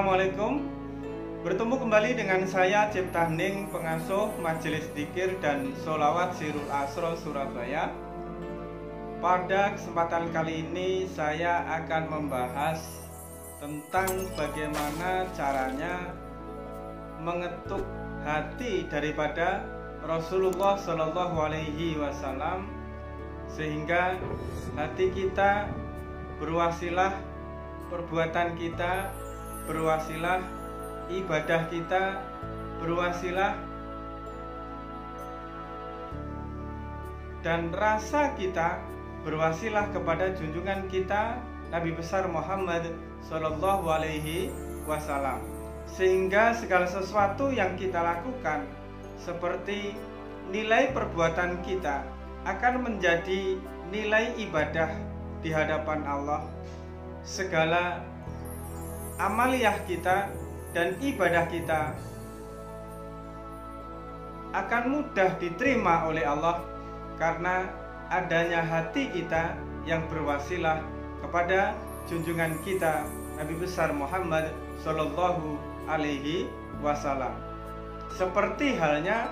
Assalamualaikum. Bertemu kembali dengan saya Cipta Hening, pengasuh Majelis Dzikir dan Sholawat Sirul Asro Surabaya. Pada kesempatan kali ini saya akan membahas tentang bagaimana caranya mengetuk hati daripada Rasulullah Shallallahu Alaihi Wasallam sehingga hati kita berwasilah, perbuatan kita berwasilah, ibadah kita berwasilah, dan rasa kita berwasilah kepada junjungan kita Nabi besar Muhammad Sallallahu Alaihi Wasallam, sehingga segala sesuatu yang kita lakukan seperti nilai perbuatan kita akan menjadi nilai ibadah di hadapan Allah. Segala amaliyah kita dan ibadah kita akan mudah diterima oleh Allah karena adanya hati kita yang berwasilah kepada junjungan kita Nabi besar Muhammad Sallallahu Alaihi Wasallam. Seperti halnya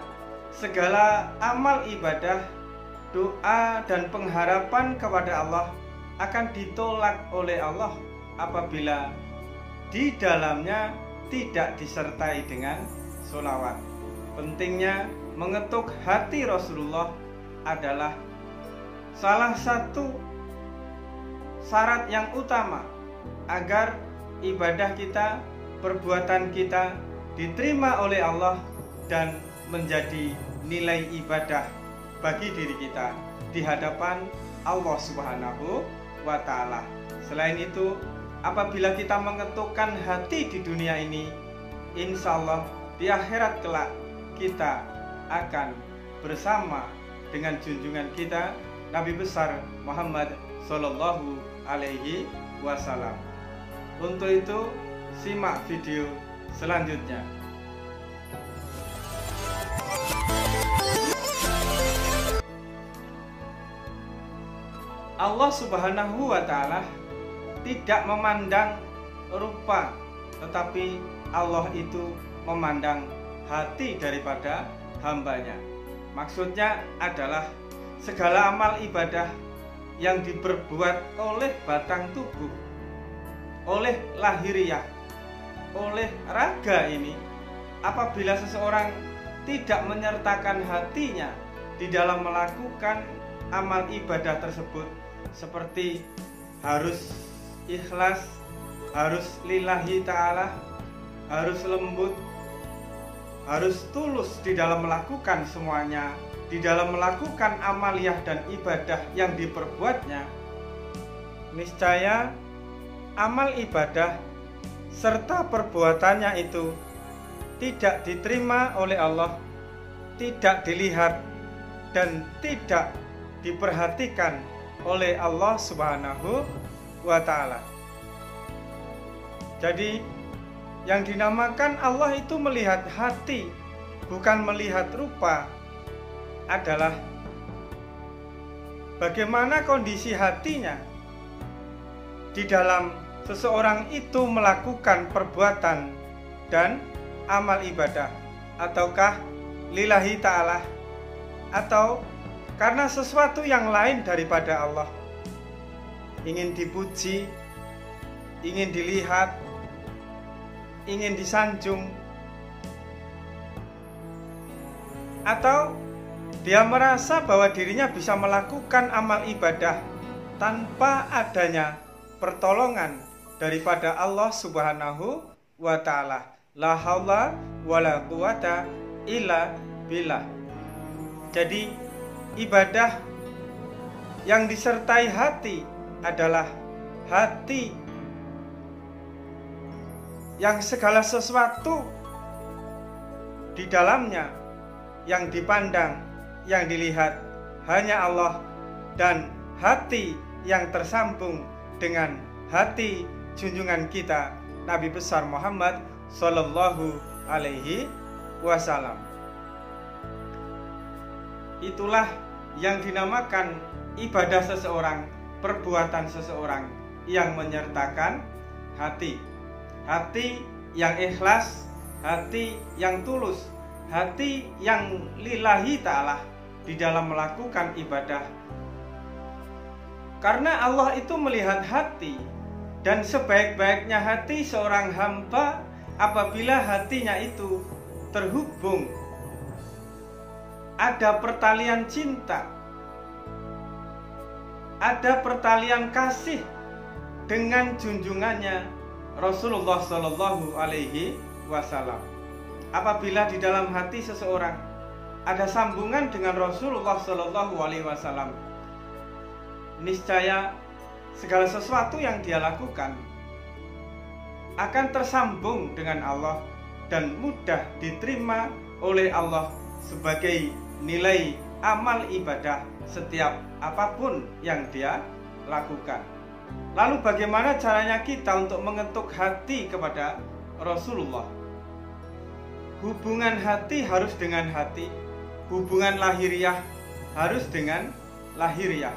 segala amal ibadah, doa dan pengharapan kepada Allah akan ditolak oleh Allah apabila di dalamnya tidak disertai dengan sholawat. Pentingnya mengetuk hati Rasulullah adalah salah satu syarat yang utama agar ibadah kita, perbuatan kita diterima oleh Allah dan menjadi nilai ibadah bagi diri kita di hadapan Allah Subhanahu wa Ta'ala. Selain itu, apabila kita mengetukkan hati di dunia ini, insya Allah di akhirat kelak kita akan bersama dengan junjungan kita Nabi besar Muhammad Sallallahu Alaihi Wasallam. Untuk itu, simak video selanjutnya. Allah Subhanahu wa Ta'ala tidak memandang rupa, tetapi Allah itu memandang hati daripada hambanya. Maksudnya adalah segala amal ibadah yang diperbuat oleh batang tubuh, oleh lahiriah, oleh raga ini, apabila seseorang tidak menyertakan hatinya di dalam melakukan amal ibadah tersebut, seperti harus ikhlas, harus lillahi ta'ala, harus lembut, harus tulus di dalam melakukan semuanya, di dalam melakukan amaliyah dan ibadah yang diperbuatnya, niscaya amal ibadah serta perbuatannya itu tidak diterima oleh Allah, tidak dilihat dan tidak diperhatikan oleh Allah Subhanahu wa Ta'ala. Jadi yang dinamakan Allah itu melihat hati, bukan melihat rupa, adalah bagaimana kondisi hatinya di dalam seseorang itu melakukan perbuatan dan amal ibadah, ataukah lillahi ta'ala, atau karena sesuatu yang lain daripada Allah, ingin dipuji, ingin dilihat, ingin disanjung, atau dia merasa bahwa dirinya bisa melakukan amal ibadah tanpa adanya pertolongan daripada Allah Subhanahu wa Ta'ala. La haula wala quwata illa billah. Jadi ibadah yang disertai hati adalah hati yang segala sesuatu di dalamnya yang dipandang, yang dilihat hanya Allah, dan hati yang tersambung dengan hati junjungan kita Nabi besar Muhammad Sallallahu Alaihi Wasallam. Itulah yang dinamakan ibadah seseorang, perbuatan seseorang yang menyertakan hati. Hati yang ikhlas, hati yang tulus, hati yang lillahi ta'ala di dalam melakukan ibadah. Karena Allah itu melihat hati, dan sebaik-baiknya hati seorang hamba apabila hatinya itu terhubung, ada pertalian cinta, ada pertalian kasih dengan junjungannya Rasulullah Shallallahu Alaihi Wasallam. Apabila di dalam hati seseorang ada sambungan dengan Rasulullah Shallallahu Alaihi Wasallam, niscaya segala sesuatu yang dia lakukan akan tersambung dengan Allah dan mudah diterima oleh Allah sebagai nilai amal ibadah setiap apapun yang dia lakukan. Lalu bagaimana caranya kita untuk mengetuk hati kepada Rasulullah? Hubungan hati harus dengan hati, hubungan lahiriah harus dengan lahiriah.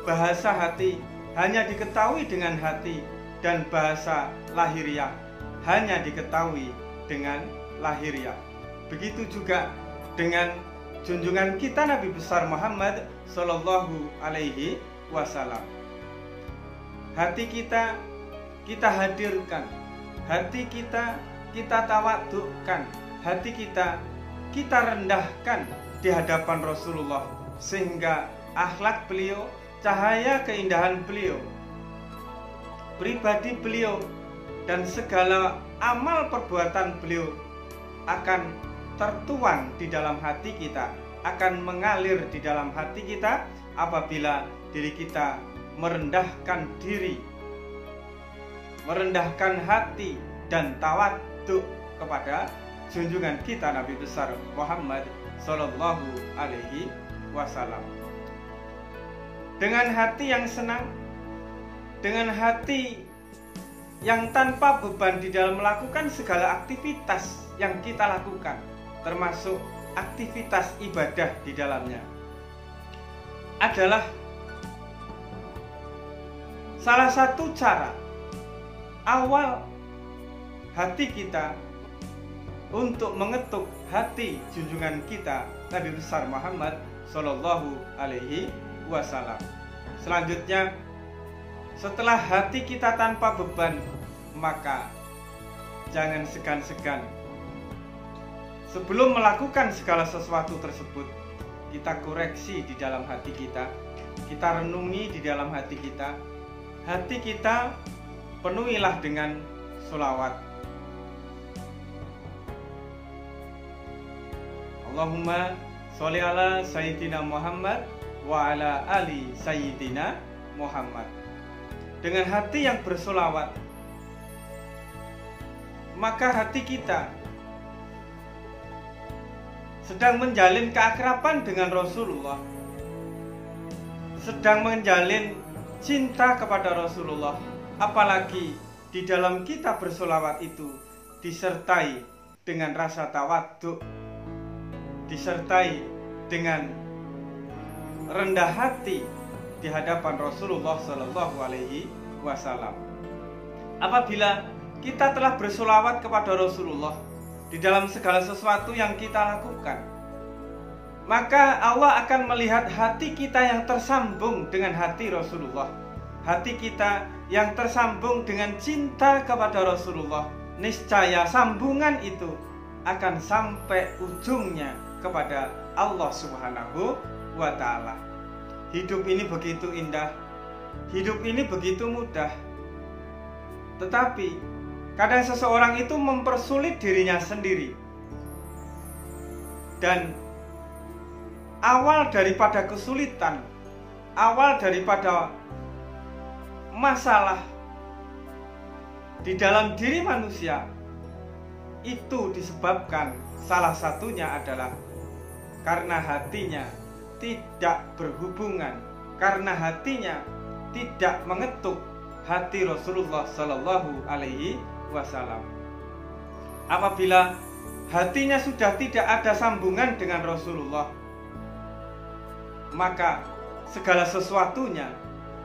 Bahasa hati hanya diketahui dengan hati, dan bahasa lahiriah hanya diketahui dengan lahiriah. Begitu juga dengan junjungan kita Nabi besar Muhammad Sallallahu Alaihi Wasallam. Hati kita hadirkan, hati kita tawadukkan, hati kita rendahkan di hadapan Rasulullah, sehingga akhlak beliau, cahaya keindahan beliau, pribadi beliau, dan segala amal perbuatan beliau akan tertuang di dalam hati kita, akan mengalir di dalam hati kita apabila diri kita merendahkan diri, merendahkan hati, dan tawaduk kepada junjungan kita Nabi besar Muhammad Sallallahu Alaihi Wasallam. Dengan hati yang senang, dengan hati yang tanpa beban di dalam melakukan segala aktivitas yang kita lakukan, termasuk aktivitas ibadah di dalamnya, adalah salah satu cara awal hati kita untuk mengetuk hati junjungan kita Nabi besar Muhammad Sallallahu Alaihi Wasallam. Selanjutnya, setelah hati kita tanpa beban, maka jangan segan-segan sebelum melakukan segala sesuatu tersebut, kita koreksi di dalam hati kita renungi di dalam hati kita penuhilah dengan sholawat. Allahumma sholli ala Sayyidina Muhammad wa ala ali Sayyidina Muhammad. Dengan hati yang bersolawat, maka hati kita sedang menjalin keakraban dengan Rasulullah, sedang menjalin cinta kepada Rasulullah. Apalagi di dalam kita bersolawat itu disertai dengan rasa tawaduk, disertai dengan rendah hati di hadapan Rasulullah Sallallahu Alaihi Wasallam. Apabila kita telah bersolawat kepada Rasulullah di dalam segala sesuatu yang kita lakukan, maka Allah akan melihat hati kita yang tersambung dengan hati Rasulullah, hati kita yang tersambung dengan cinta kepada Rasulullah. Niscaya sambungan itu akan sampai ujungnya kepada Allah Subhanahu wa Ta'ala. Hidup ini begitu indah, hidup ini begitu mudah, tetapi kadang seseorang itu mempersulit dirinya sendiri. Dan awal daripada kesulitan, awal daripada masalah di dalam diri manusia itu disebabkan salah satunya adalah karena hatinya tidak berhubungan, karena hatinya tidak mengetuk hati Rasulullah Sallallahu Alaihi Wasallam. Apabila hatinya sudah tidak ada sambungan dengan Rasulullah, maka segala sesuatunya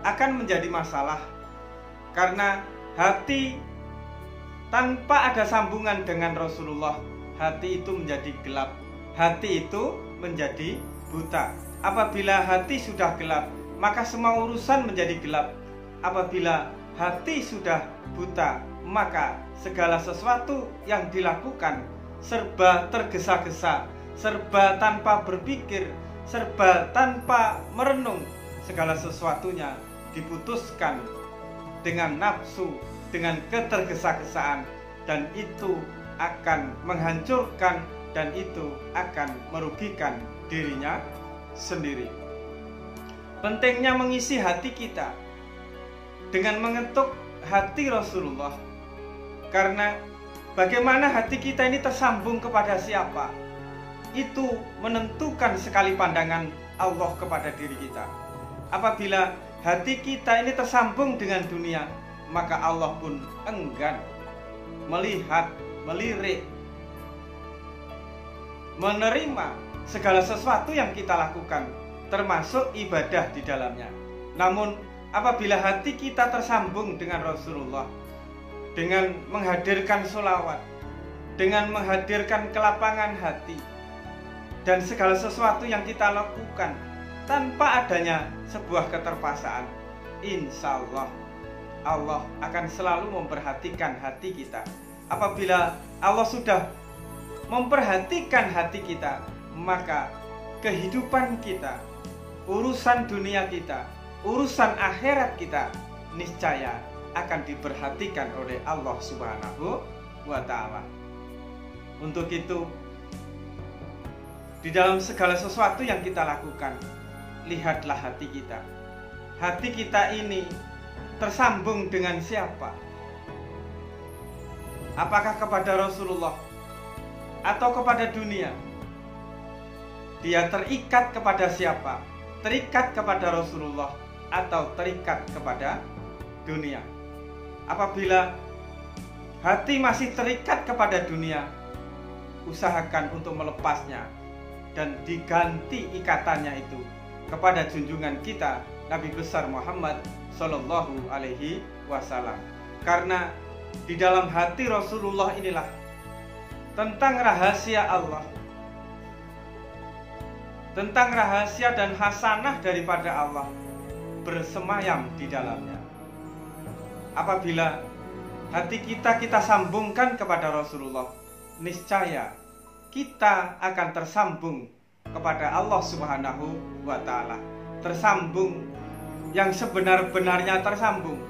akan menjadi masalah, karena hati tanpa ada sambungan dengan Rasulullah, hati itu menjadi gelap, hati itu menjadi buta. Apabila hati sudah gelap, maka semua urusan menjadi gelap. Apabila hati sudah buta, maka segala sesuatu yang dilakukan serba tergesa-gesa, serba tanpa berpikir, serba tanpa merenung. Segala sesuatunya diputuskan dengan nafsu, dengan ketergesa-gesaan, dan itu akan menghancurkan dan itu akan merugikan dirinya sendiri. Pentingnya mengisi hati kita dengan mengetuk hati Rasulullah, karena bagaimana hati kita ini tersambung kepada siapa, itu menentukan sekali pandangan Allah kepada diri kita. Apabila hati kita ini tersambung dengan dunia, maka Allah pun enggan melihat, melirik, menerima segala sesuatu yang kita lakukan, termasuk ibadah di dalamnya. Namun apabila hati kita tersambung dengan Rasulullah, dengan menghadirkan sholawat, dengan menghadirkan kelapangan hati, dan segala sesuatu yang kita lakukan tanpa adanya sebuah keterpaksaan, insya Allah akan selalu memperhatikan hati kita. Apabila Allah sudah memperhatikan hati kita, maka kehidupan kita, urusan dunia kita, urusan akhirat kita niscaya akan diperhatikan oleh Allah Subhanahu wa Ta'ala. Untuk itu, di dalam segala sesuatu yang kita lakukan, lihatlah hati kita. Hati kita ini tersambung dengan siapa? Apakah kepada Rasulullah atau kepada dunia? Dia terikat kepada siapa? Terikat kepada Rasulullah atau terikat kepada dunia? Apabila hati masih terikat kepada dunia, usahakan untuk melepasnya dan diganti ikatannya itu kepada junjungan kita Nabi besar Muhammad Sallallahu Alaihi Wasallam. Karena di dalam hati Rasulullah inilah tentang rahasia Allah, tentang rahasia dan hasanah daripada Allah bersemayam di dalamnya. Apabila hati kita sambungkan kepada Rasulullah, niscaya kita akan tersambung kepada Allah Subhanahu wa Ta'ala. Tersambung yang sebenar-benarnya tersambung,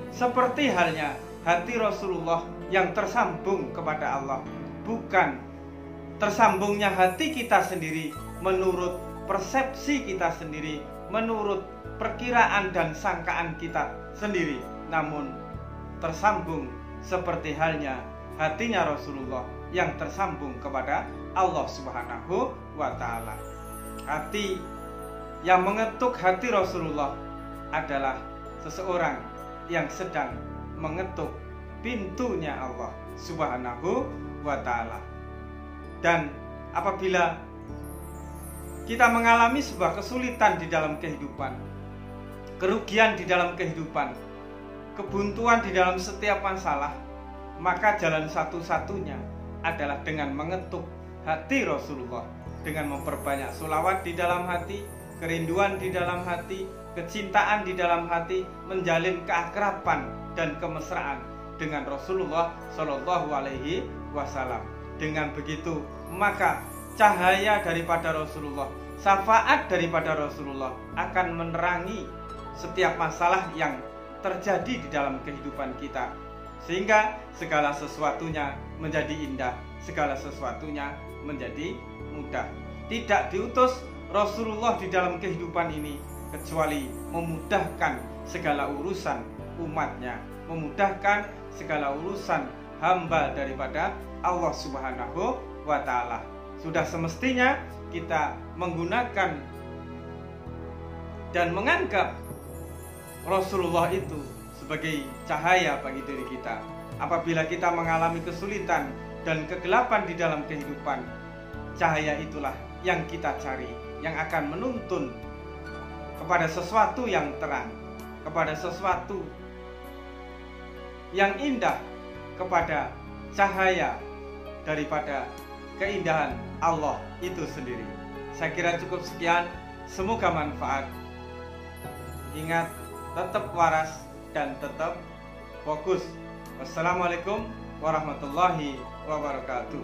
seperti halnya hati Rasulullah yang tersambung kepada Allah. Bukan tersambungnya hati kita sendiri menurut persepsi kita sendiri, menurut perkiraan dan sangkaan kita sendiri, namun tersambung seperti halnya hatinya Rasulullah yang tersambung kepada Allah Subhanahu wa Ta'ala. Hati yang mengetuk hati Rasulullah adalah seseorang yang sedang mengetuk pintunya Allah Subhanahu wa Ta'ala. Dan apabila kita mengalami sebuah kesulitan di dalam kehidupan, kerugian di dalam kehidupan, kebuntuan di dalam setiap masalah, maka jalan satu-satunya adalah dengan mengetuk hati Rasulullah, dengan memperbanyak sholawat di dalam hati, kerinduan di dalam hati, kecintaan di dalam hati, menjalin keakraban dan kemesraan dengan Rasulullah Shallallahu Alaihi Wasallam. Dengan begitu, maka cahaya daripada Rasulullah, syafaat daripada Rasulullah akan menerangi setiap masalah yang terjadi di dalam kehidupan kita, sehingga segala sesuatunya menjadi indah, segala sesuatunya menjadi mudah. Tidak diutus Rasulullah di dalam kehidupan ini kecuali memudahkan segala urusan umatnya, memudahkan segala urusan hamba daripada Allah Subhanahu wa Ta'ala. Sudah semestinya kita menggunakan dan menganggap Rasulullah itu sebagai cahaya bagi diri kita. Apabila kita mengalami kesulitan dan kegelapan di dalam kehidupan, cahaya itulah yang kita cari, yang akan menuntun kepada sesuatu yang terang, kepada sesuatu yang indah, kepada cahaya daripada keindahan Allah itu sendiri. Saya kira cukup sekian, semoga manfaat. Ingat, tetap waras dan tetap fokus. Wassalamualaikum warahmatullahi wabarakatuh.